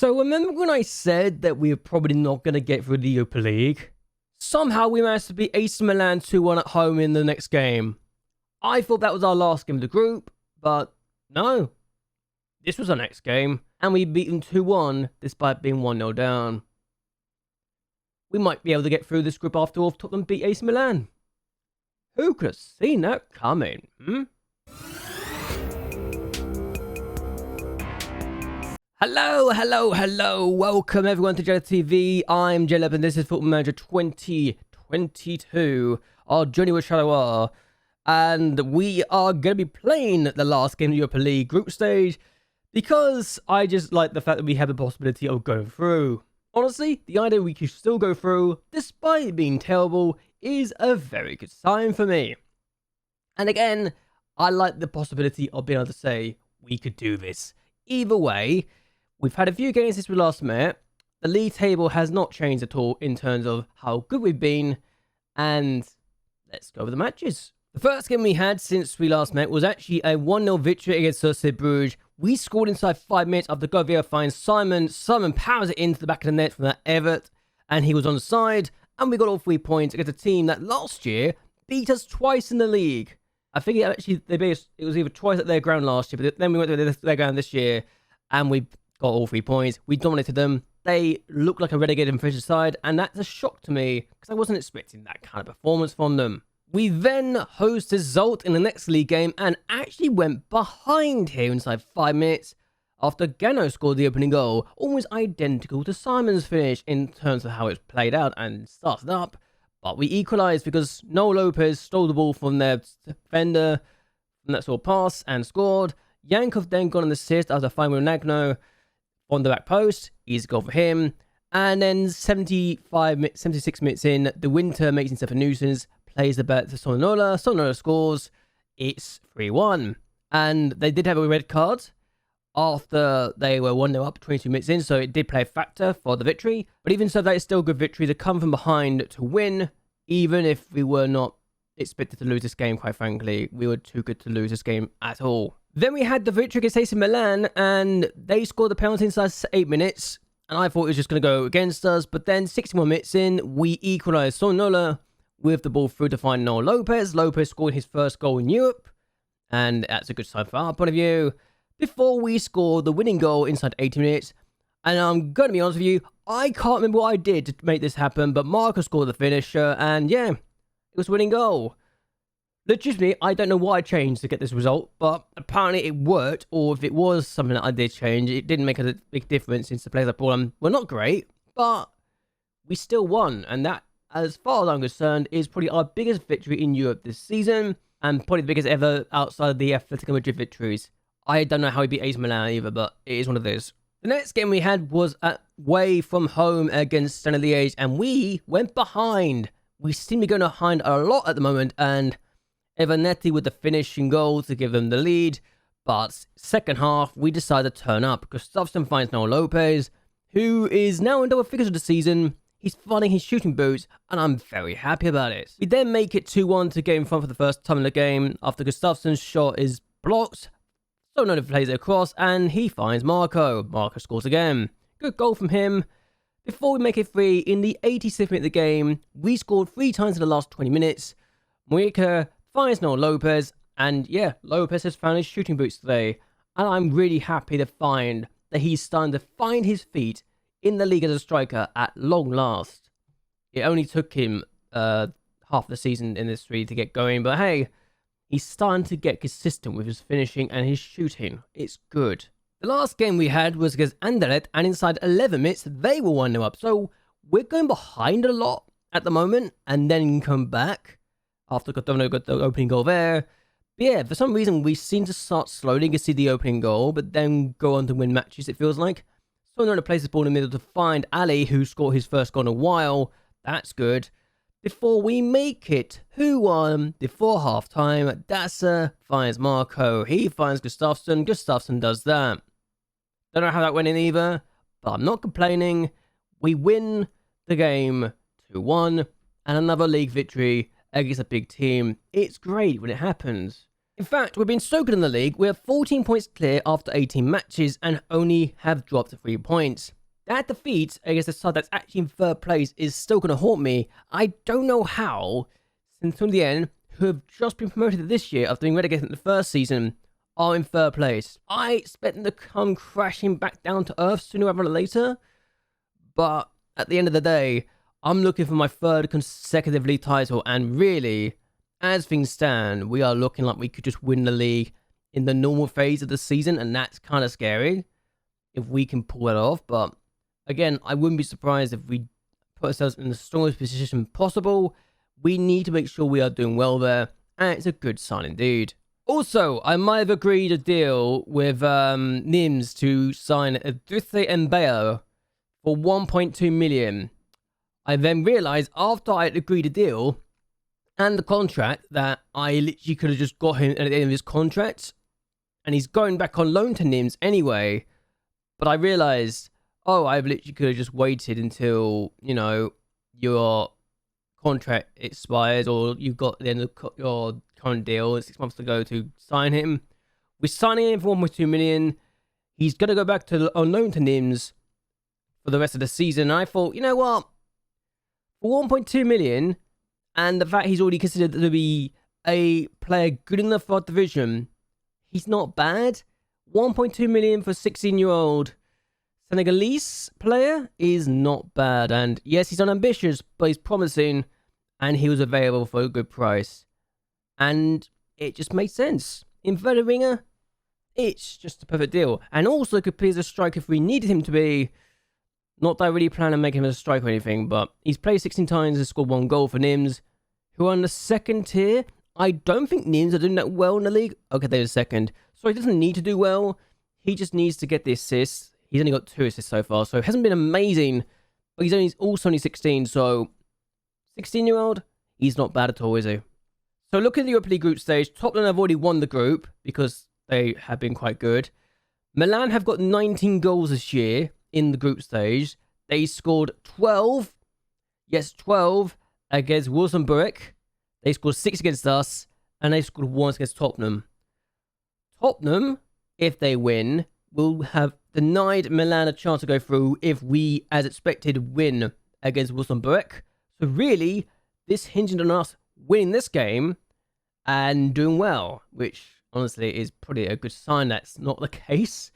So remember when I said that we were probably not going to get through the Europa League? Somehow we managed to beat AC Milan 2-1 at home in the next game. I thought that was our last game of the group, but no. This was our next game, and we beat them 2-1 despite being 1-0 down. We might be able to get through this group after all if Tottenham beat AC Milan. Who could have seen that coming, Hello. Welcome everyone to JLABTV. I'm JLAB and this is Football Manager 2022. Our journey with Charleroi. And we are going to be playing the last game of the Europa League group stage because I just like the fact that we have the possibility of going through. Honestly, the idea we could still go through, despite being terrible, is a very good sign for me. And again, I like the possibility of being able to say, we could do this. Either way, we've had a few games since we last met. The league table has not changed at all in terms of how good we've been. And let's go over the matches. The first game we had since we last met was actually a 1-0 victory against Cercle Bruges. We scored inside 5 minutes after Govia finds Simon. Simon powers it into the back of the net from that Everett. And he was on the side. And we got all 3 points against a team that last year beat us twice in the league. I think it was either twice at their ground last year, but then we went to their ground this year. And we got all 3 points. We dominated them. They look like a relegated and fished side. And that's a shock to me because I wasn't expecting that kind of performance from them. We then hosted Zolt in the next league game and actually went behind here inside 5 minutes after Gano scored the opening goal, almost identical to Simon's finish in terms of how it's played out and started up. But we equalised because Noel Lopez stole the ball from their defender from that sort of pass and scored. Yankov then got an assist after finding Nagno on the back post. Easy goal for him. And then 76 minutes in, the Winter makes himself a nuisance. Plays the bet to Sonola. Sonola scores. It's 3-1. And they did have a red card after they were 1-0 up 22 minutes in, so it did play a factor for the victory. But even so, that is still a good victory to come from behind to win, even if we were not expected to lose this game, quite frankly. We were too good to lose this game at all. Then we had the victory against AC Milan, and they scored the penalty inside 8 minutes. And I thought it was just going to go against us, but then 61 minutes in, we equalised. Sonola with the ball through to find Noel Lopez. Lopez scored his first goal in Europe, and that's a good sign from our point of view. Before we scored the winning goal inside 80 minutes, and I'm going to be honest with you, I can't remember what I did to make this happen, but Marco scored the finisher, and yeah, it was a winning goal. Legitimately, I don't know what I changed to get this result, but apparently it worked, or if it was something that I did change, it didn't make a big difference since the players I brought on were not great, but we still won, and that, as far as I'm concerned, is probably our biggest victory in Europe this season, and probably the biggest ever outside of the Atletico Madrid victories. I don't know how we beat AC Milan either, but it is one of those. The next game we had was away from home against Stade Liège, and we went behind. We seem to be going behind a lot at the moment, and Evanetti with the finishing goal to give them the lead. But second half, we decided to turn up. Gustafsson finds Noel Lopez, who is now in double figures of the season. He's finding his shooting boots, and I'm very happy about it. We then make it 2-1 to get in front for the first time in the game after Gustafsson's shot is blocked. Sonola plays it across, and he finds Marco. Marco scores again. Good goal from him. Before we make it 3, in the 86th minute of the game, we scored 3 times in the last 20 minutes. Mujica finds Noel Lopez, and yeah, Lopez has found his shooting boots today. And I'm really happy to find that he's starting to find his feet in the league as a striker at long last. It only took him half the season in this 3 to get going, but hey, he's starting to get consistent with his finishing and his shooting. It's good. The last game we had was against Anderlecht, and inside 11 minutes, they were 1-0 up. So we're going behind a lot at the moment, and then come back after Cardona got the opening goal there. But yeah, for some reason, we seem to start slowly to see the opening goal, but then go on to win matches, it feels like. Sonola places the ball in the middle to find Ali, who scored his first goal in a while. That's good. Before we make it 2-1, before half-time, Dasa finds Marco. He finds Gustafsson. Gustafsson does that. Don't know how that went in either, but I'm not complaining. We win the game 2-1, and another league victory against a big team. It's great when it happens. In fact, we've been so good in the league, we're 14 points clear after 18 matches and only have dropped 3 points. That defeat against the side that's actually in third place is still going to haunt me. I don't know how, since from the end, who have just been promoted this year after being relegated in the first season, are in third place. I expect them to come crashing back down to earth sooner rather than later, but at the end of the day, I'm looking for my third consecutive league title, and really, as things stand, we are looking like we could just win the league in the normal phase of the season, and that's kind of scary if we can pull it off. But again, I wouldn't be surprised if we put ourselves in the strongest position possible. We need to make sure we are doing well there, and it's a good sign indeed. Also, I might have agreed a deal with Nims to sign Aduthe Mbeo for 1.2 million. I then realised after I had agreed a deal and the contract that I literally could have just got him at the end of his contract, and he's going back on loan to Nims anyway. But I realised, oh, I literally could have just waited until, you know, your contract expires or you've got the end of your current deal 6 months to go to sign him. We're signing him for 1.2 million. He's going to go back on loan to Nims for the rest of the season. And I thought, you know what? For 1.2 million, and the fact he's already considered to be a player good in the third division, he's not bad. 1.2 million for a 16-year-old Senegalese player is not bad. And yes, he's unambitious, but he's promising, and he was available for a good price. And it just made sense. In third winger, it's just a perfect deal. And also could play as a striker if we needed him to be. Not that I really plan on making him a striker or anything, but he's played 16 times and scored 1 goal for Nims, who are in the second tier. I don't think Nims are doing that well in the league. Okay, they're second. So he doesn't need to do well. He just needs to get the assists. He's only got 2 assists so far, so it hasn't been amazing, but he's also only 16, so 16-year-old, he's not bad at all, is he? So look at the Europa League group stage. Tottenham have already won the group because they have been quite good. Milan have got 19 goals this year in the group stage. They scored 12. Yes, 12 against Wolfsburg. They scored 6 against us, and they scored 1 against Tottenham. Tottenham, if they win, will have denied Milan a chance to go through if we, as expected, win against Wolfsburg. So really, this hinged on us winning this game and doing well, which honestly is probably a good sign that's not the case.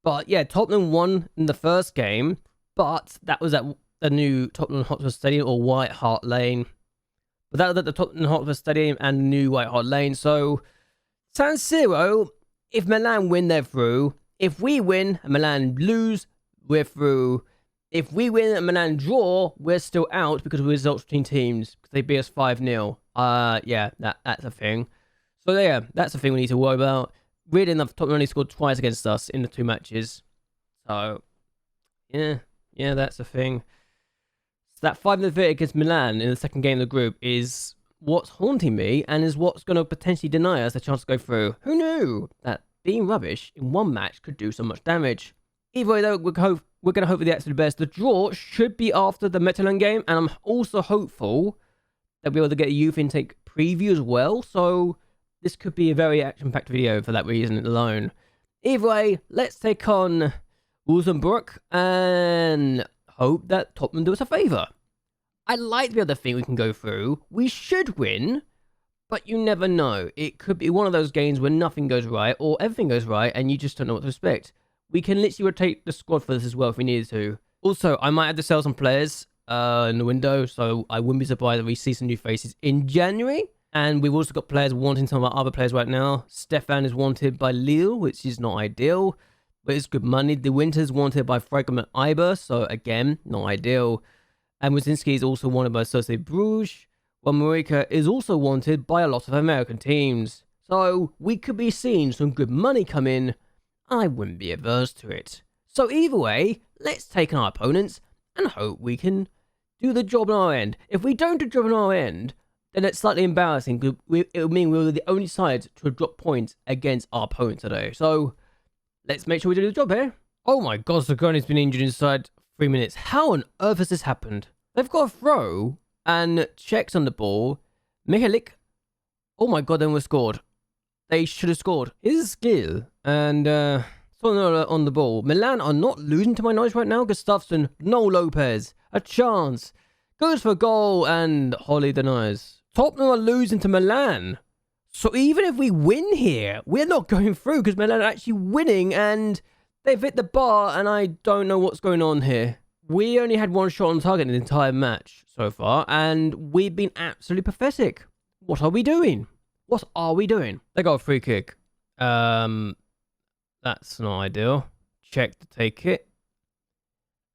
But yeah, Tottenham won in the first game, but that was at the new Tottenham Hotspur Stadium, or White Hart Lane. But that was at the Tottenham Hotspur Stadium and the new White Hart Lane. So San Siro, if Milan win, they're through. If we win and Milan lose, we're through. If we win and Milan draw, we're still out because we're results between teams, because they beat us 5-0. Yeah, that's a thing. So yeah, that's a thing we need to worry about. Weird enough, Tottenham only scored twice against us in the 2 matches. So, yeah, that's a thing. So that 5-0 defeat against Milan in the second game of the group is what's haunting me, and is what's going to potentially deny us a chance to go through. Who knew that being rubbish in one match could do so much damage? Either way, though, we're going to hope for the absolute best. The draw should be after the Midtjylland game, and I'm also hopeful that we'll be able to get a youth intake preview as well. So this could be a very action-packed video for that reason alone. Either way, let's take on Wolfsburg and hope that Tottenham do us a favour. I like the other thing we can go through. We should win, but you never know. It could be one of those games where nothing goes right or everything goes right and you just don't know what to expect. We can literally rotate the squad for this as well if we needed to. Also, I might have to sell some players in the window, so I wouldn't be surprised if we see some new faces in January. And we've also got players wanting some of our other players right now. Stefan is wanted by Lille, which is not ideal, but it's good money. De Winter's wanted by Freikum and Iber, so again, not ideal. And Wazinski is also wanted by Societe Bruges, while Marika is also wanted by a lot of American teams. So we could be seeing some good money come in. I wouldn't be averse to it. So either way, let's take on our opponents and hope we can do the job on our end. If we don't do the job on our end, then it's slightly embarrassing, because it would mean we were the only side to drop points against our opponent today. So let's make sure we do the job here. Oh my god, Zagoni's been injured inside 3 minutes. How on earth has this happened? They've got a throw and checks on the ball. Michalik. Oh my god, then we're scored. they should have scored. His skill and on the ball. Milan are not losing to my knowledge right now. Gustafsson, no Lopez, a chance. Goes for a goal and Holly denies. Tottenham are losing to Milan. So even if we win here, we're not going through because Milan are actually winning and they've hit the bar and I don't know what's going on here. We only had one shot on target in the entire match so far and we've been absolutely pathetic. What are we doing? What are we doing? They got a free kick. That's not ideal. Check to take it.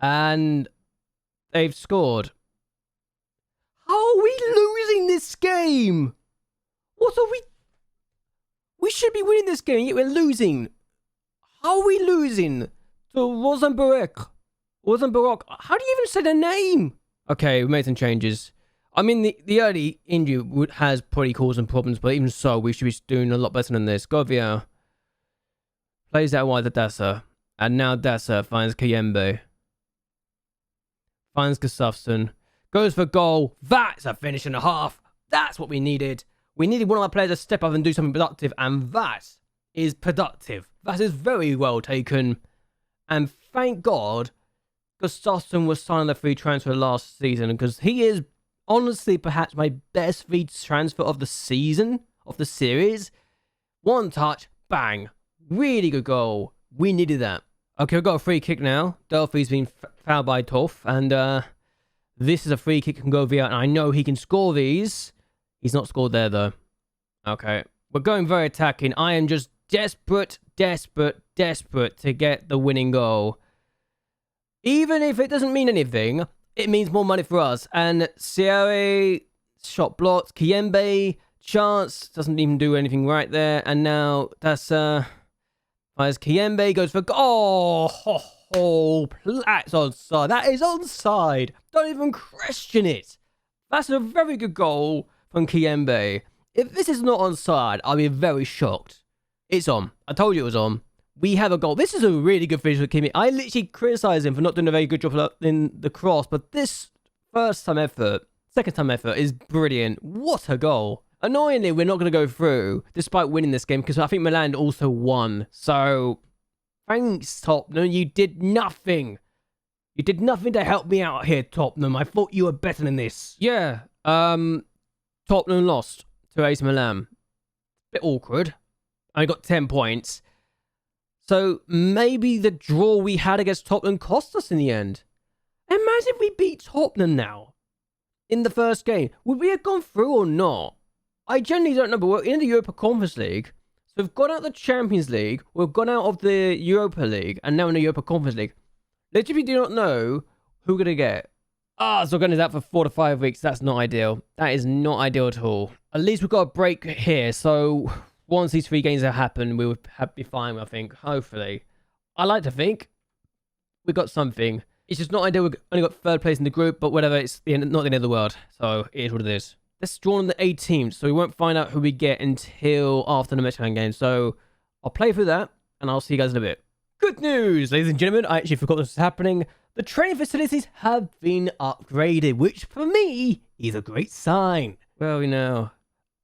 And they've scored. How are we losing this game? What are we... We should be winning this game, yet we're losing. How are we losing to Rosenborg? Rosenborg. How do you even say their name? Okay, we made some changes. I mean, the early injury has probably caused some problems, but even so, we should be doing a lot better than this. Govia plays out wide to Dasa. And now Dasa finds Kayembe. Finds Gustafsson. Goes for goal. That's a finish and a half. That's what we needed. We needed one of our players to step up and do something productive, and that is productive. That is very well taken. And thank God Gustafsson was signed on the free transfer last season, because he is honestly perhaps my best free transfer of the season, of the series. One touch, bang. Really good goal. We needed that. Okay, we've got a free kick now. Delphi's been fouled by Toff, and this is a free kick from Govia, and I know he can score these. He's not scored there, though. Okay. We're going very attacking. I am just desperate to get the winning goal. Even if it doesn't mean anything, it means more money for us. And Sierra, shot blocked. Kiyembe, chance, doesn't even do anything right there. And now that's fires Kiyembe, goes for goal. That's onside. That is onside. Don't even question it. That's a very good goal from Kiyembe. If this is not onside, I'll be very shocked. It's on. I told you it was on. We have a goal. This is a really good finish for Kimi. I literally criticise him for not doing a very good job in the cross, but this second time effort is brilliant. What a goal. Annoyingly, we're not going to go through, despite winning this game, because I think Milan also won. So, thanks, Tottenham. You did nothing. You did nothing to help me out here, Tottenham. I thought you were better than this. Yeah, Tottenham lost to AC Milan. Bit awkward. I got 10 points. So maybe the draw we had against Tottenham cost us in the end. Imagine if we beat Tottenham now in the first game. Would we have gone through or not? I genuinely don't know, but we're in the Europa Conference League. So we've gone out of the Champions League, we've gone out of the Europa League, and now in the Europa Conference League. Literally do not know who we're going to get. So we're going to do that for 4 to 5 weeks. That's not ideal. That is not ideal at all. At least we've got a break here, so once these 3 games have happened, we would be fine, I think. Hopefully. I like to think we got something. It's just not ideal. We've only got 3rd place in the group, but whatever. It's not the end of the world. So it is what it is. Let's draw on the 18th, so we won't find out who we get until after the Michelin game. So I'll play through that, and I'll see you guys in a bit. Good news, ladies and gentlemen. I actually forgot this was happening. The training facilities have been upgraded, which for me is a great sign. Well, you know,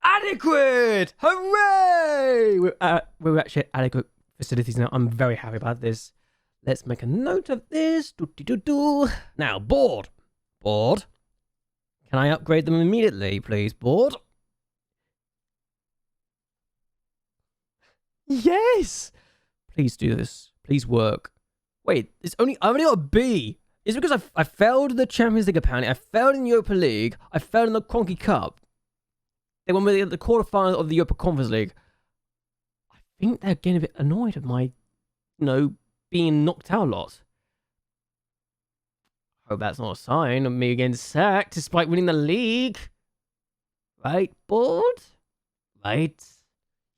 adequate! Hooray! We're actually at adequate facilities now. I'm very happy about this. Let's make a note of this. Now, board. Board. Can I upgrade them immediately, please, board? Yes! Please do this. Please work. Wait, I only got a B. It's because I failed in the Champions League, apparently. I failed in the Europa League. I failed in the Conky Cup. Then when we were at the quarterfinal of the Europa Conference League, I think they're getting a bit annoyed at my, being knocked out a lot. Hope that's not a sign of me getting sacked despite winning the league. Right, board? Right.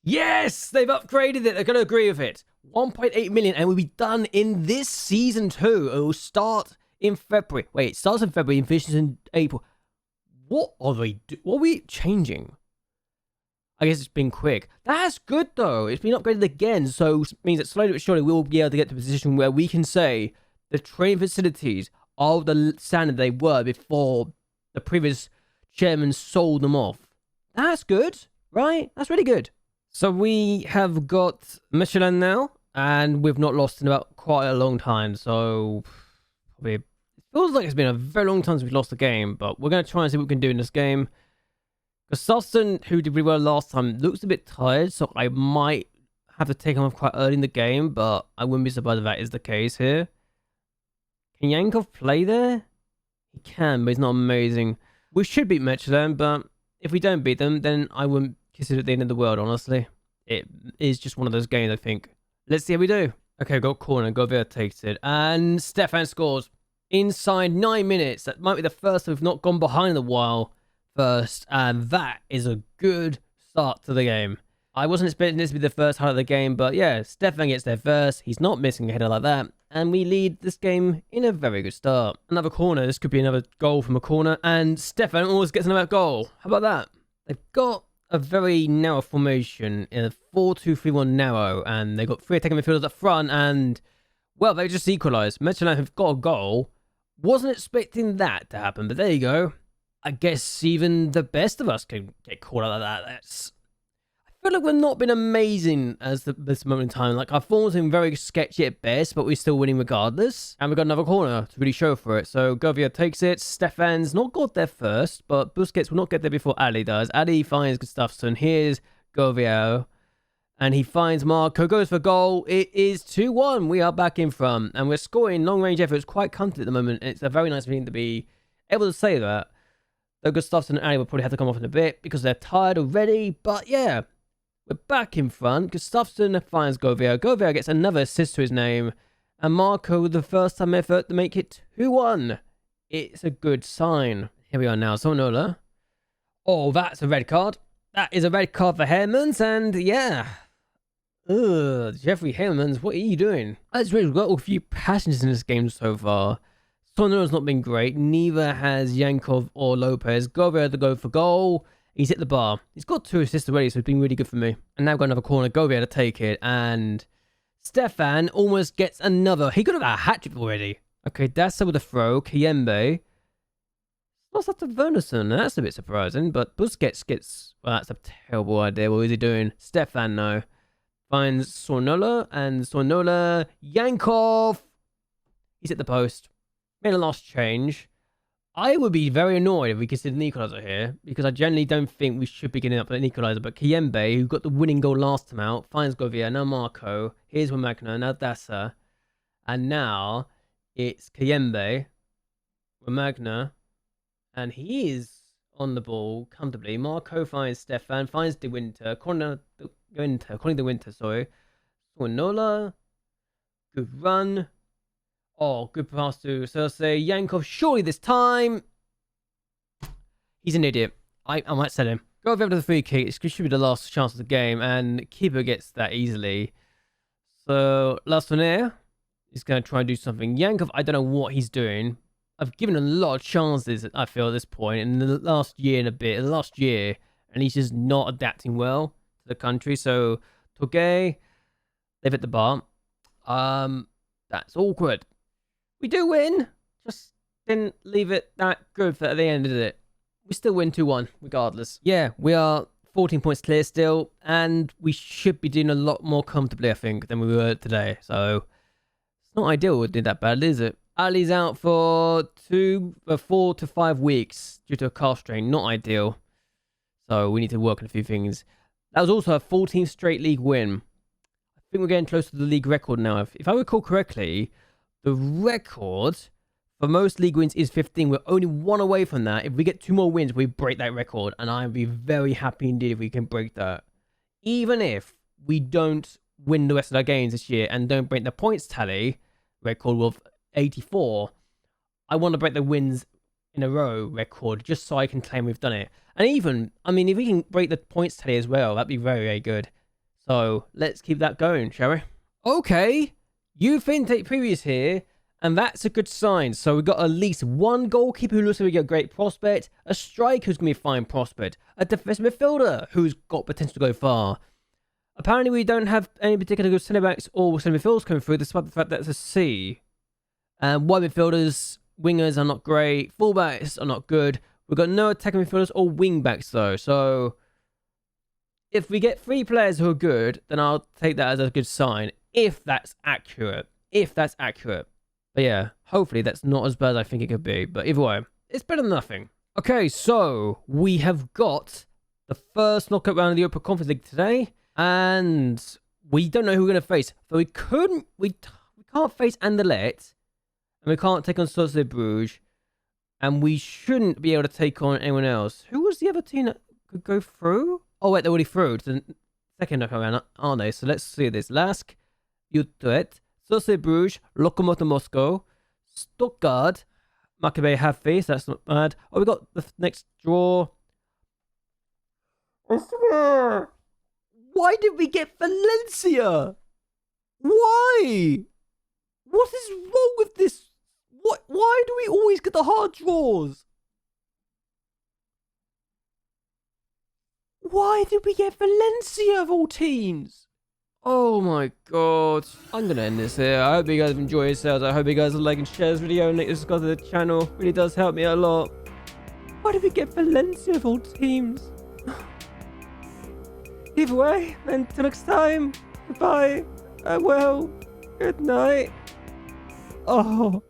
Yes! They've upgraded it. They're going to agree with it. 1.8 million, and we'll be done in this season too. It will start in February. Wait, it starts in February and finishes in April. What are we changing? I guess it's been quick. That's good though. It's been upgraded again, so it means that slowly but surely we will be able to get to a position where we can say the training facilities are the standard they were before the previous chairman sold them off. That's good, right? That's really good. So we have got Michelin now, and we've not lost in about quite a long time. So probably, it feels like it's been a very long time since we've lost a game, but we're going to try and see what we can do in this game. Gustafsson, who did really well last time, looks a bit tired, so I might have to take him off quite early in the game, but I wouldn't be surprised if that is the case here. Can Yankov play there? He can, but he's not amazing. We should beat Michelin, but if we don't beat them, then I wouldn't consider it the end of the world, honestly. It is just one of those games, I think. Let's see how we do. Okay, got corner. Govia takes it. And Stefan scores inside 9 minutes. That might be the first time we've not gone behind in a while first. And that is a good start to the game. I wasn't expecting this to be the first highlight of the game, but yeah, Stefan gets there first. He's not missing a header like that. And we lead this game in a very good start. Another corner. This could be another goal from a corner. And Stefan always gets another goal. How about that? They've got a very narrow formation in a 4-2-3-1 narrow. And they've got 3 attacking midfielders up front. And, well, they just equalised. Michelin have got a goal. Wasn't expecting that to happen, but there you go. I guess even the best of us can get caught out like that. I feel like we've not been amazing as this moment in time. Like, our form's been very sketchy at best, but we're still winning regardless. And we've got another corner to really show for it. So Govia takes it. Stefan's not got there first, but Busquets will not get there before Ali does. Ali finds Gustafsson. Here's Govia. And he finds Marco. Goes for goal. It is 2-1. We are back in front. And we're scoring long-range efforts quite comfortably at the moment. It's a very nice thing to be able to say that. Though Gustafsson and Ali will probably have to come off in a bit because they're tired already. But yeah. We're back in front. Gustafsson finds Govia. Govia gets another assist to his name. And Marco with the first time effort to make it 2-1. It's a good sign. Here we are now. Sonola. Oh, that's a red card. That is a red card for Hermans. And yeah. Ugh, Jeffrey Hermans, what are you doing? That's really got a few passengers in this game so far. Sonola's not been great. Neither has Yankov or Lopez. Govia to go for goal. He's hit the bar. He's got 2 assists already, so it's been really good for me. And now we've got another corner. Govia to take it. And Stefan almost gets another. He could have had a hat-trick already. Okay, that's with a throw. Kiembe. What's that to Wernerson? That's a bit surprising. But Busquets gets... Well, that's a terrible idea. What is he doing? Stefan, no. Finds Sornola. And Sornola. Yankov. He's hit the post. Made a last change. I would be very annoyed if we considered an equaliser here, because I generally don't think we should be getting up an equaliser. But Kiembe, who got the winning goal last time out, finds Govia, now Marco, here's Wamagna, now Dasa, and now it's Kiembe, Wamagna, and he is on the ball comfortably. Marco finds Stefan, finds De Winter, calling De Winter, sorry. Sornola, good run. Oh, good pass to Cersei. Yankov, surely this time. He's an idiot. I might sell him. Go over to the free kick. It should be the last chance of the game. And keeper gets that easily. So, Lastonaire is going to try and do something. Yankov, I don't know what he's doing. I've given a lot of chances, I feel, at this point. In the last year and a bit. And he's just not adapting well to the country. So, Toge, they've hit the bar. That's awkward. We do win. Just didn't leave it that good at the end of it. We still win 2-1, regardless. Yeah, we are 14 points clear still, and we should be doing a lot more comfortably, I think, than we were today. So, it's not ideal we did that badly, is it? Ali's out for 4 to 5 weeks due to a calf strain. Not ideal. So, we need to work on a few things. That was also a 14th straight league win. I think we're getting close to the league record now. If I recall correctly... The record for most league wins is 15. We're only 1 away from that. If we get 2 more wins, we break that record. And I'd be very happy indeed if we can break that. Even if we don't win the rest of our games this year and don't break the points tally record of 84, I want to break the wins in a row record just so I can claim we've done it. And even, I mean, if we can break the points tally as well, that'd be very, very good. So let's keep that going, shall we? Okay. You take previous here, and that's a good sign. So we've got at least 1 goalkeeper who looks like a great prospect, a striker who's going to be a fine prospect, a defensive midfielder who's got potential to go far. Apparently, we don't have any particular good centre-backs or centre midfielders coming through, despite the fact that it's a C. Wide midfielders, wingers are not great, fullbacks are not good. We've got no attacking midfielders or wing-backs, though. So, If we get 3 players who are good, then I'll take that as a good sign. If that's accurate. But yeah, hopefully that's not as bad as I think it could be. But either way, it's better than nothing. Okay, so we have got the first knockout round of the Europa Conference League today. And we don't know who we're going to face. So we can't face Anderlecht. And we can't take on Sociedad Bruges. And we shouldn't be able to take on anyone else. Who was the other team that could go through? Oh, wait, they're already through to the second knockout round, aren't they? So let's see this. Lask, Utrecht, Sociedad Bruges, Lokomotiv Moscow, Stuttgart, Maccabi Haifa, so that's not bad. Oh, we got the next draw. I swear. Why did we get Valencia? Why? What is wrong with this? Why do we always get the hard draws? Why did we get Valencia of all teams? Oh my god. I'm going to end this here. I hope you guys enjoy yourselves. I hope you guys like and share this video and subscribe to the channel. It really does help me a lot. Why did we get Valencia of all teams? Either way, until next time. Goodbye. Well, good night. Oh.